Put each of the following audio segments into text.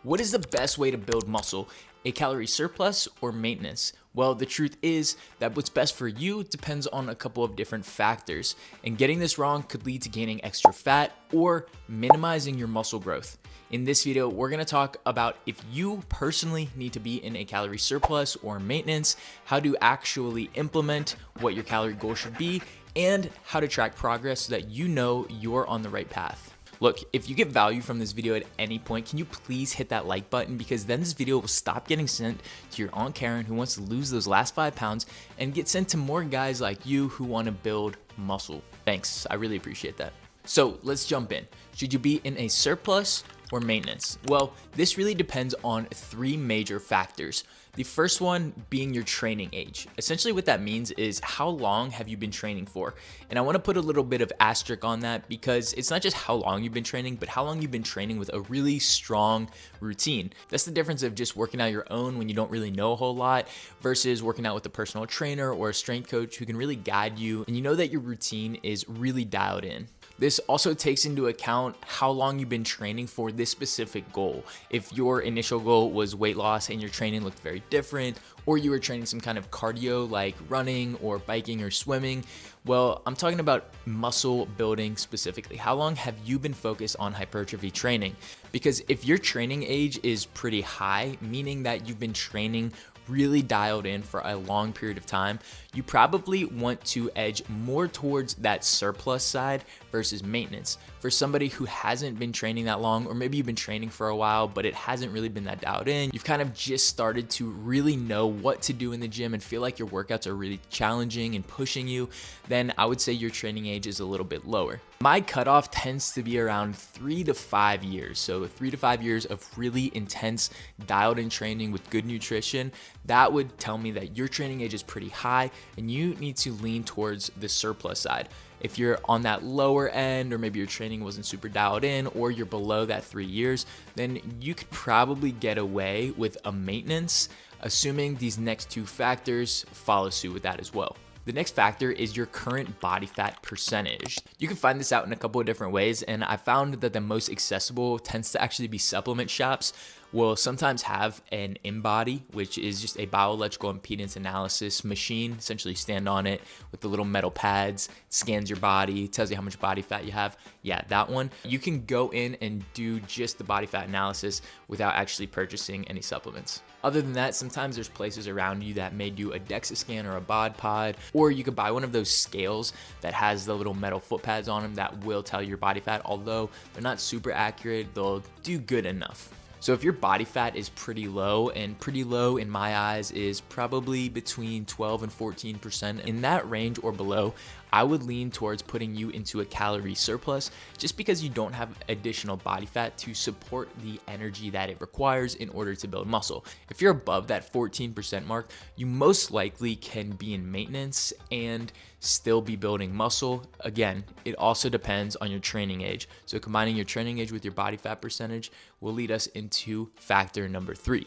What is the best way to build muscle? A calorie surplus or maintenance? Well, the truth is that what's best for you depends on a couple of different factors, and getting this wrong could lead to gaining extra fat or minimizing your muscle growth. In this video, we're gonna talk about if you personally need to be in a calorie surplus or maintenance, how to actually implement what your calorie goal should be, and how to track progress so that you know you're on the right path. Look, if you get value from this video at any point, can you please hit that like button, because then this video will stop getting sent to your Aunt Karen who wants to lose those last 5 pounds and get sent to more guys like you who want to build muscle. Thanks, I really appreciate that. So let's jump in. Should you be in a surplus or maintenance? Well, this really depends on 3 major factors. The first one being your training age. Essentially what that means is how long have you been training for? And I want to put a little bit of asterisk on that, because it's not just how long you've been training, but how long you've been training with a really strong routine. That's the difference of just working out your own when you don't really know a whole lot versus working out with a personal trainer or a strength coach who can really guide you and you know that your routine is really dialed in. This also takes into account how long you've been training for this specific goal. If your initial goal was weight loss and your training looked very different, or you were training some kind of cardio like running or biking or swimming, well, I'm talking about muscle building specifically. How long have you been focused on hypertrophy training? Because if your training age is pretty high, meaning that you've been training really dialed in for a long period of time, you probably want to edge more towards that surplus side versus maintenance. For somebody who hasn't been training that long, or maybe you've been training for a while, but it hasn't really been that dialed in, you've kind of just started to really know what to do in the gym and feel like your workouts are really challenging and pushing you, then I would say your training age is a little bit lower. My cutoff tends to be around 3 to 5 years. So 3 to 5 years of really intense dialed in training with good nutrition, that would tell me that your training age is pretty high and you need to lean towards the surplus side. If you're on that lower end, or maybe your training wasn't super dialed in, or you're below that 3 years, then you could probably get away with a maintenance, assuming these next 2 factors follow suit with that as well. The next factor is your current body fat percentage. You can find this out in a couple of different ways, and I found that the most accessible tends to actually be supplement shops will sometimes have an InBody, which is just a bioelectrical impedance analysis machine. Essentially stand on it with the little metal pads, scans your body, tells you how much body fat you have. Yeah, that one. You can go in and do just the body fat analysis without actually purchasing any supplements. Other than that, sometimes there's places around you that may do a DEXA scan or a bod pod, or you could buy one of those scales that has the little metal foot pads on them that will tell you your body fat. Although they're not super accurate, they'll do good enough. So if your body fat is pretty low, and pretty low in my eyes is probably between 12 and 14%, in that range or below, I would lean towards putting you into a calorie surplus, just because you don't have additional body fat to support the energy that it requires in order to build muscle. If you're above that 14% mark, you most likely can be in maintenance and still be building muscle. Again, it also depends on your training age. So combining your training age with your body fat percentage will lead us into factor number 3,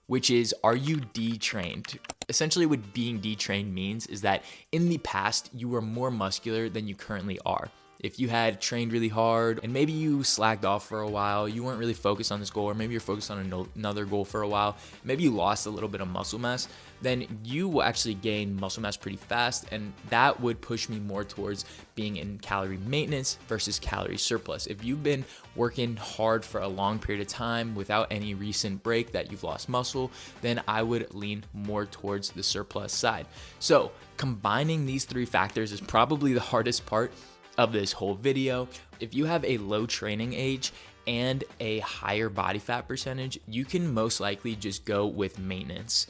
which is, are you detrained? Essentially what being detrained means is that in the past you were more muscular than you currently are. If you had trained really hard and maybe you slacked off for a while, you weren't really focused on this goal, or maybe you're focused on another goal for a while, maybe you lost a little bit of muscle mass, then you will actually gain muscle mass pretty fast, and that would push me more towards being in calorie maintenance versus calorie surplus. If you've been working hard for a long period of time without any recent break that you've lost muscle, then I would lean more towards the surplus side. So combining these 3 factors is probably the hardest part of this whole video. If you have a low training age and a higher body fat percentage, you can most likely just go with maintenance.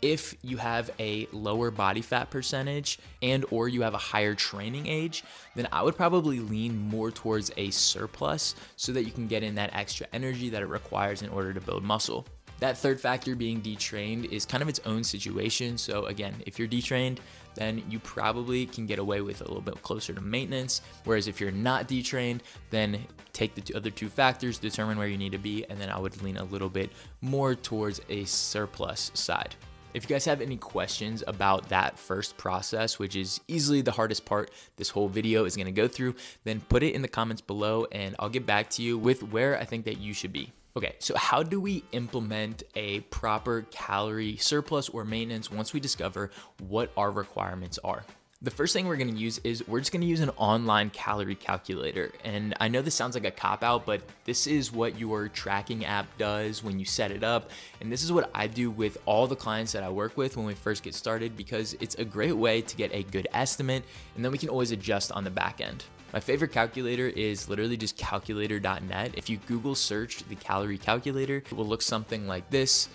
If you have a lower body fat percentage and or you have a higher training age, then I would probably lean more towards a surplus so that you can get in that extra energy that it requires in order to build muscle. That third factor, being detrained, is kind of its own situation. So again, if you're detrained, then you probably can get away with a little bit closer to maintenance. Whereas if you're not detrained, then take the other 2 factors, determine where you need to be, and then I would lean a little bit more towards a surplus side. If you guys have any questions about that first process, which is easily the hardest part this whole video is going to go through, then put it in the comments below and I'll get back to you with where I think that you should be. Okay, so how do we implement a proper calorie surplus or maintenance once we discover what our requirements are? The first thing we're gonna use is we're just gonna use an online calorie calculator. And I know this sounds like a cop-out, but this is what your tracking app does when you set it up. And this is what I do with all the clients that I work with when we first get started, because it's a great way to get a good estimate, and then we can always adjust on the back end. My favorite calculator is literally just calculator.net. If you Google search the calorie calculator, it will look something like this.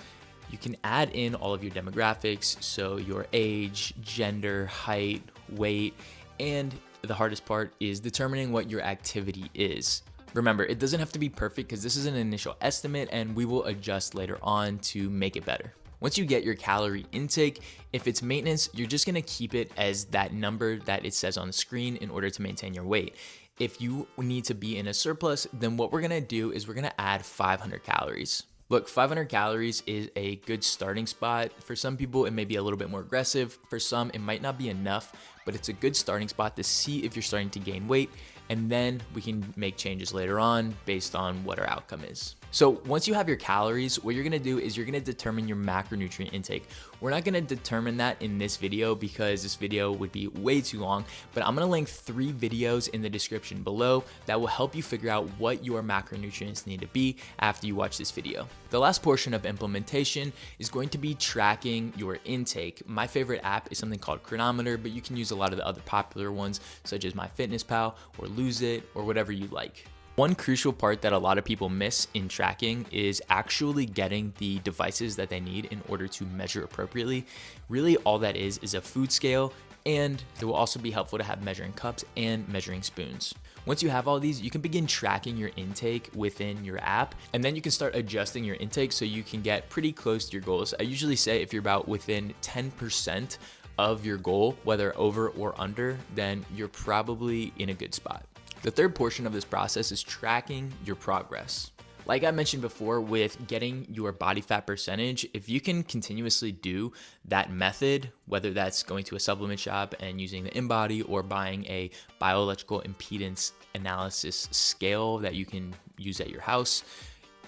You can add in all of your demographics, so your age, gender, height, weight, and the hardest part is determining what your activity is. Remember, it doesn't have to be perfect because this is an initial estimate and we will adjust later on to make it better. Once you get your calorie intake, if it's maintenance, you're just gonna keep it as that number that it says on the screen in order to maintain your weight. If you need to be in a surplus, then what we're gonna do is we're gonna add 500 calories. Look, 500 calories is a good starting spot. For some people, it may be a little bit more aggressive. For some, it might not be enough, but it's a good starting spot to see if you're starting to gain weight, and then we can make changes later on based on what our outcome is. So once you have your calories, what you're gonna do is you're gonna determine your macronutrient intake. We're not gonna determine that in this video because this video would be way too long, but I'm gonna link 3 videos in the description below that will help you figure out what your macronutrients need to be after you watch this video. The last portion of implementation is going to be tracking your intake. My favorite app is something called Chronometer, but you can use a lot of the other popular ones such as MyFitnessPal or Lose It or whatever you like. One crucial part that a lot of people miss in tracking is actually getting the devices that they need in order to measure appropriately. Really, all that is a food scale, and it will also be helpful to have measuring cups and measuring spoons. Once you have all these, you can begin tracking your intake within your app, and then you can start adjusting your intake so you can get pretty close to your goals. I usually say if you're about within 10% of your goal, whether over or under, then you're probably in a good spot. The third portion of this process is tracking your progress. Like I mentioned before with getting your body fat percentage, if you can continuously do that method, whether that's going to a supplement shop and using the InBody or buying a bioelectrical impedance analysis scale that you can use at your house,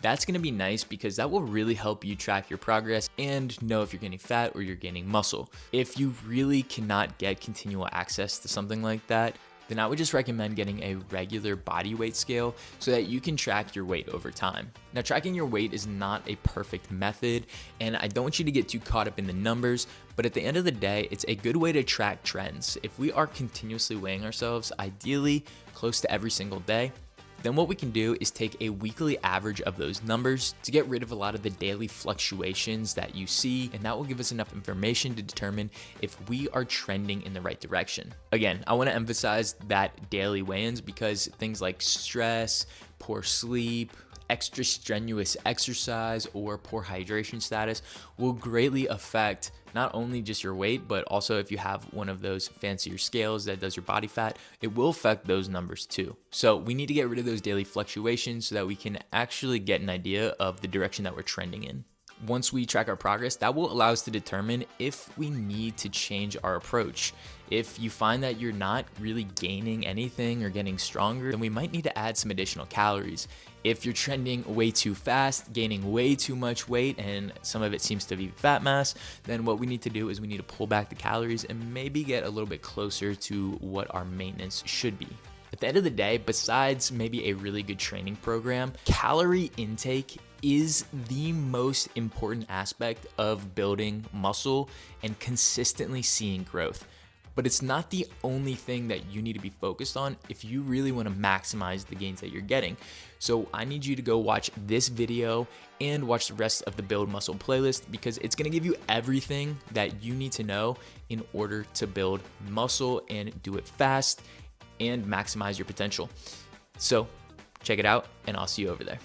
that's gonna be nice because that will really help you track your progress and know if you're gaining fat or you're gaining muscle. If you really cannot get continual access to something like that, then I would just recommend getting a regular body weight scale so that you can track your weight over time. Now, tracking your weight is not a perfect method, and I don't want you to get too caught up in the numbers, but at the end of the day, it's a good way to track trends. If we are continuously weighing ourselves, ideally close to every single day, then what we can do is take a weekly average of those numbers to get rid of a lot of the daily fluctuations that you see, and that will give us enough information to determine if we are trending in the right direction. Again, I want to emphasize that daily weigh-ins because things like stress, poor sleep, extra strenuous exercise, or poor hydration status will greatly affect not only just your weight, but also if you have one of those fancier scales that does your body fat, it will affect those numbers too. So we need to get rid of those daily fluctuations so that we can actually get an idea of the direction that we're trending in. Once we track our progress, that will allow us to determine if we need to change our approach. If you find that you're not really gaining anything or getting stronger, then we might need to add some additional calories. If you're trending way too fast, gaining way too much weight, and some of it seems to be fat mass, then what we need to do is we need to pull back the calories and maybe get a little bit closer to what our maintenance should be. At the end of the day, besides maybe a really good training program, calorie intake is the most important aspect of building muscle and consistently seeing growth. But it's not the only thing that you need to be focused on if you really want to maximize the gains that you're getting. So I need you to go watch this video and watch the rest of the Build Muscle playlist because it's going to give you everything that you need to know in order to build muscle and do it fast and maximize your potential. So check it out and I'll see you over there.